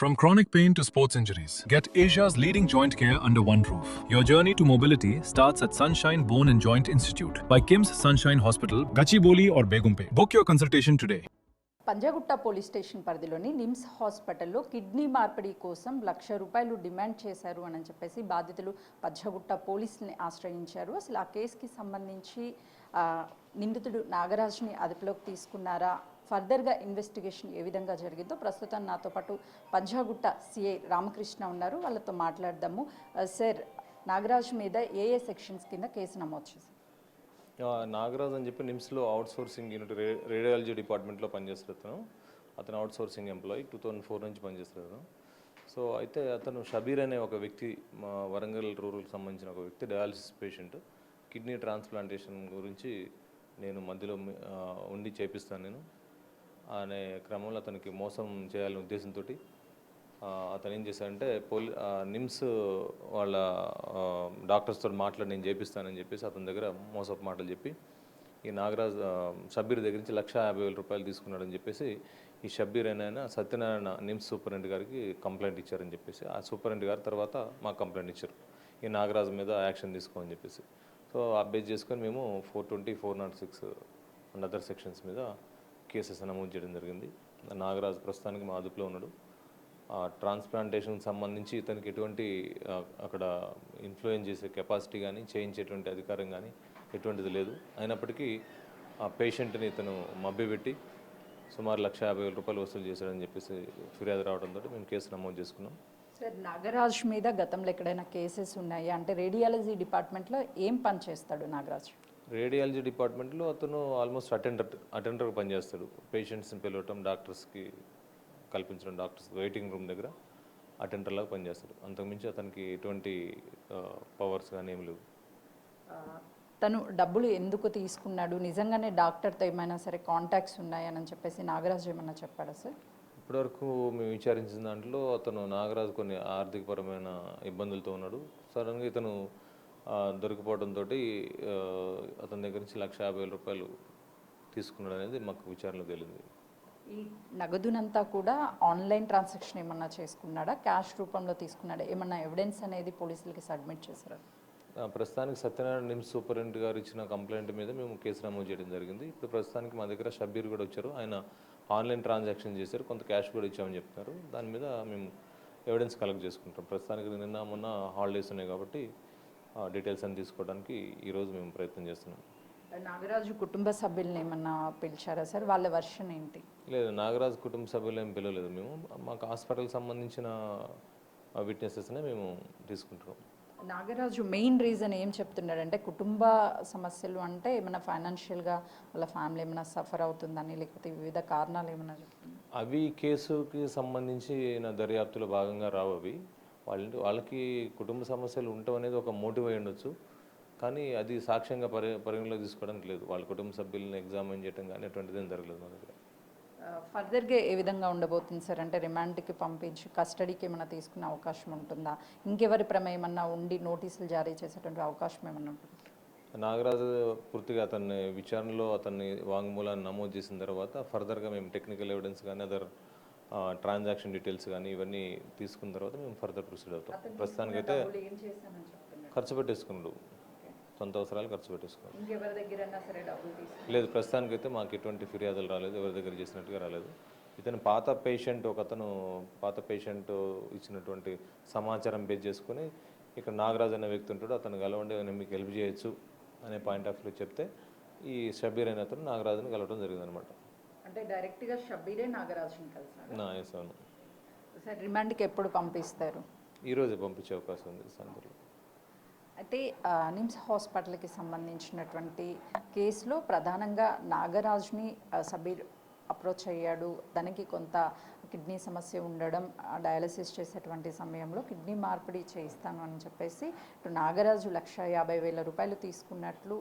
From chronic pain to sports injuries, get Asia's leading joint care under one roof. Your journey to mobility starts at Sunshine Bone and Joint Institute by Kim's Sunshine Hospital, Gachibowli or Begumpe. Book your consultation today. Panjagutta police station పరిధిలోని నిమ్స్ హాస్పిటల్లో kidney మార్పిడి కోసం ₹1,00,000 demand చేశారు అని చెప్పేసి బాధితులు పంజాగుట్ట పోలీసుల్ని ఆశ్రయించారు. అసలు ఆ కేసుకి సంబంధించి నిందితుడు నాగరాజ్ని అదుపులోకి తీసుకున్నారా, ఫర్దర్గా ఇన్వెస్టిగేషన్ ఏ విధంగా జరిగిందో ప్రస్తుతం నాతో పాటు పంజాగుట్ట సిఐ రామకృష్ణ ఉన్నారు. వాళ్ళతో మాట్లాడదాము. సార్, నాగరాజ్ మీద ఏ సెక్షన్స్ కింద కేసు నమోదు చేశారు? నాగరాజ్ అని చెప్పి నిమ్స్లో అవుట్సోర్సింగ్ యూనిట్ రేడియాలజీ డిపార్ట్మెంట్లో పనిచేస్తున్నాను. అతను అవుట్సోర్సింగ్ ఎంప్లాయీ 2004 నుంచి పనిచేస్తున్నాను. సో అయితే అతను షబీర్ అనే ఒక వ్యక్తి, మా వరంగల్ రూరల్కి సంబంధించిన ఒక వ్యక్తి, డయాలసిస్ పేషెంట్. కిడ్నీ ట్రాన్స్ప్లాంటేషన్ గురించి నేను మధ్యలో ఉండి చేపిస్తాను నేను అనే క్రమంలో అతనికి మోసం చేయాలనే ఉద్దేశంతో అతను ఏం చేశాడంటే నిమ్స్ వాళ్ళ డాక్టర్స్తో మాట్లాడి నేను చేపిస్తానని చెప్పేసి అతని దగ్గర మోసపు మాటలు చెప్పి ఈ నాగరాజ్ షబ్బీర్ దగ్గర నుంచి ₹1,50,000 తీసుకున్నాడని చెప్పేసి ఈ షబ్బీర్ అయినా సత్యనారాయణ నిమ్స్ సూపరింటెండెంట్ గారికి కంప్లైంట్ ఇచ్చారని చెప్పేసి ఆ సూపరింటెండెంట్ గారు తర్వాత మాకు కంప్లైంట్ ఇచ్చారు ఈ నాగరాజ్ మీద యాక్షన్ తీసుకోమని చెప్పేసి. సో అప్డేట్ చేసుకొని మేము 420, 406 అండ్ అదర్ సెక్షన్స్ మీద కేసెస్ నమోదు చేయడం జరిగింది. నాగరాజ్ ప్రస్తుతానికి మా అదుపులో ఉన్నాడు. ట్రాన్స్ప్లాంటేషన్కి సంబంధించి ఇతనికి ఎటువంటి అక్కడ ఇన్ఫ్లుయెన్స్ చేసే కెపాసిటీ కానీ చేయించేటువంటి అధికారం కానీ ఎటువంటిది లేదు. అయినప్పటికీ ఆ పేషెంట్ని ఇతను మభ్యపెట్టి సుమారు ₹1,50,000 వసూలు చేశాడని చెప్పేసి ఫిర్యాదు రావడంతో మేము కేసు నమోదు చేసుకున్నాం. సార్, నాగరాజ్ మీద గతంలో ఎక్కడైనా కేసెస్ ఉన్నాయా? అంటే రేడియాలజీ డిపార్ట్మెంట్లో ఏం పని చేస్తాడు నాగరాజ్? రేడియాలజీ డిపార్ట్మెంట్లో అతను ఆల్మోస్ట్ అటెండర్గా పనిచేస్తాడు. పేషెంట్స్ని పిలవటం, డాక్టర్స్కి కల్పించడం, డాక్టర్స్ వెయిటింగ్ రూమ్ దగ్గర అటెండర్లాగా పనిచేస్తాడు. అంతకుమించి అతనికి ఎటువంటి పవర్స్ కానీ ఏమి లేవు. తను డబ్బులు ఎందుకు తీసుకున్నాడు, నిజంగానే డాక్టర్తో ఏమైనా సరే కాంటాక్ట్స్ ఉన్నాయని చెప్పేసి నాగరాజ్ ఏమన్నా చెప్పాడా సార్? ఇప్పటివరకు మేము విచారించిన దాంట్లో అతను నాగరాజు కొన్ని ఆర్థికపరమైన ఇబ్బందులతో ఉన్నాడు. సడన్గా ఇతను దొరికిపోవడంతో అతని దగ్గర నుంచి ₹1,50,000 తీసుకున్నాడు అనేది మాకు విచారణలో తెలిసింది. ఈ నగదునంతా కూడా ఆన్లైన్ ట్రాన్సాక్షన్ ఏమన్నా చేసుకున్నాడా, క్యాష్ రూపంలో తీసుకున్నాడా? ఏమన్నా ఎవిడెన్స్ అనేది పోలీసులకి సబ్మిట్ చేశారా? ప్రస్తుతానికి సత్యనారాయణ నిమ్స్ సూపరింటెండెంట్ గారు ఇచ్చిన కంప్లైంట్ మీద మేము కేసు నమోదు చేయడం జరిగింది. ఇప్పుడు ప్రస్తుతానికి మా దగ్గర షబ్బీర్ కూడా వచ్చారు. ఆయన ఆన్లైన్ ట్రాన్సాక్షన్ చేశారు, కొంత క్యాష్ కూడా ఇచ్చామని చెప్తున్నారు. దాని మీద మేము ఎవిడెన్స్ కలెక్ట్ చేసుకుంటాం. ప్రస్తుతానికి నిన్న మొన్న హాలిడేస్ ఉన్నాయి కాబట్టి డీటెయిల్స్ అన్ని తీసుకోవడానికి ఈరోజు మేము ప్రయత్నం చేస్తున్నాం. నాగరాజు కుటుంబ సభ్యులను ఏమన్నా పిలిచారా సార్? వాళ్ళ వర్షన్ ఏంటి? లేదు, నాగరాజు కుటుంబ సభ్యులు ఏం పిలవలేదు. మేము మాకు హాస్పిటల్కి సంబంధించిన విట్నెసెస్నే మేము తీసుకుంటున్నాం. నాగరాజు మెయిన్ రీజన్ ఏం చెప్తున్నాడంటే, కుటుంబ సమస్యలు అంటే ఏమైనా ఫైనాన్షియల్గా వాళ్ళ ఫ్యామిలీ ఏమైనా సఫర్ అవుతుందని, లేకపోతే వివిధ కారణాలు ఏమైనా చెప్తున్నారు? అవి కేసుకి సంబంధించి నా దర్యాప్తులో భాగంగా రావు. అవి వాళ్ళకి కుటుంబ సమస్యలు ఉండటం అనేది ఒక మోటివ్ అయి ఉండొచ్చు, కానీ అది సాక్ష్యంగా పరిగణలోకి తీసుకోవడానికి లేదు. వాళ్ళ కుటుంబ సభ్యులను ఎగ్జామిన్ చేయడం కానీ అటువంటిది ఏం జరగలేదు మా దగ్గర. ఫర్దర్గా ఏ విధంగా ఉండబోతుంది సార్? అంటే రిమాండ్కి పంపించి కస్టడీకి ఏమైనా తీసుకునే అవకాశం ఉంటుందా? ఇంకెవరి ప్రమేయమన్నా ఉండి నోటీసులు జారీ చేసేటువంటి అవకాశం ఏమన్నా ఉంటుంది? నాగరాజు పూర్తిగా అతన్ని విచారణలో అతన్ని వాంగ్మూలాన్ని నమోదు చేసిన తర్వాత ఫర్దర్గా మేము టెక్నికల్ ఎవిడెన్స్ కానీ అదర్ ట్రాన్సాక్షన్ డీటెయిల్స్ కానీ ఇవన్నీ తీసుకున్న తర్వాత మేము ఫర్దర్ ప్రొసీడ్ అవుతాం. ప్రస్తుతానికైతే ఖర్చు పెట్టేసుకున్నాడు, సొంత అవసరాలు ఖర్చు పెట్టేసుకున్నాడు. లేదు, ప్రస్తుతానికైతే మాకు ఎటువంటి ఫిర్యాదులు రాలేదు, ఎవరి దగ్గర చేసినట్టుగా రాలేదు. ఇతను పాత పేషెంట్ ఇచ్చినటువంటి సమాచారం బేస్ చేసుకుని ఇక్కడ నాగరాజ్ అనే వ్యక్తి ఉంటాడు, అతను కలవండి, నేను మీకు హెల్ప్ చేయొచ్చు అనే పాయింట్ ఆఫ్ వ్యూ చెప్తే ఈ షబ్బీర్ అనే అతను నాగరాజుని కలవడం జరిగింది అనమాట. అంటే డైరెక్ట్గా షబ్బీరే నాగరాజుని కలిసారు? ఎస్, అవును సార్. రిమాండ్కి ఎప్పుడు పంపిస్తారు? ఈరోజే పంపించే అవకాశం ఉంది సందర్భంలో. అయితే నిమ్స్ హాస్పిటల్కి సంబంధించినటువంటి కేసులో ప్రధానంగా నాగరాజ్ని షబ్బీర్ అప్రోచ్ అయ్యాడు. దానికి కొంత కిడ్నీ సమస్య ఉండడం, డయాలసిస్ చేసేటువంటి సమయంలో కిడ్నీ మార్పిడి చేయిస్తాను అని చెప్పేసి ఇటు నాగరాజు ₹1,50,000 తీసుకున్నట్లు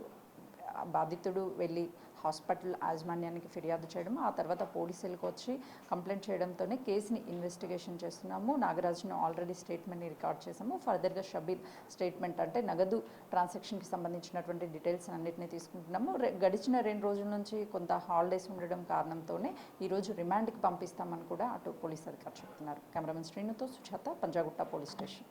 బాధితుడు వెళ్ళి హాస్పిటల్ యాజమాన్యానికి ఫిర్యాదు చేయడం, ఆ తర్వాత పోలీసులకు వచ్చి కంప్లైంట్ చేయడంతోనే కేసుని ఇన్వెస్టిగేషన్ చేస్తున్నాము. నాగరాజును ఆల్రెడీ స్టేట్మెంట్ని రికార్డ్ చేసాము. ఫర్దర్గా షబీర్ స్టేట్మెంట్ అంటే నగదు ట్రాన్సాక్షన్కి సంబంధించినటువంటి డీటెయిల్స్ అన్నింటినీ తీసుకుంటున్నాము. గడిచిన 2 రోజుల నుంచి కొంత హాలిడేస్ ఉండడం కారణంతోనే ఈరోజు రిమాండ్కి పంపిస్తామని కూడా అటు పోలీస్ అధికారులు చెప్తున్నారు. కెమెరామెన్ శ్రీనుతో సుజాత, పంజాగుట్ట పోలీస్ స్టేషన్.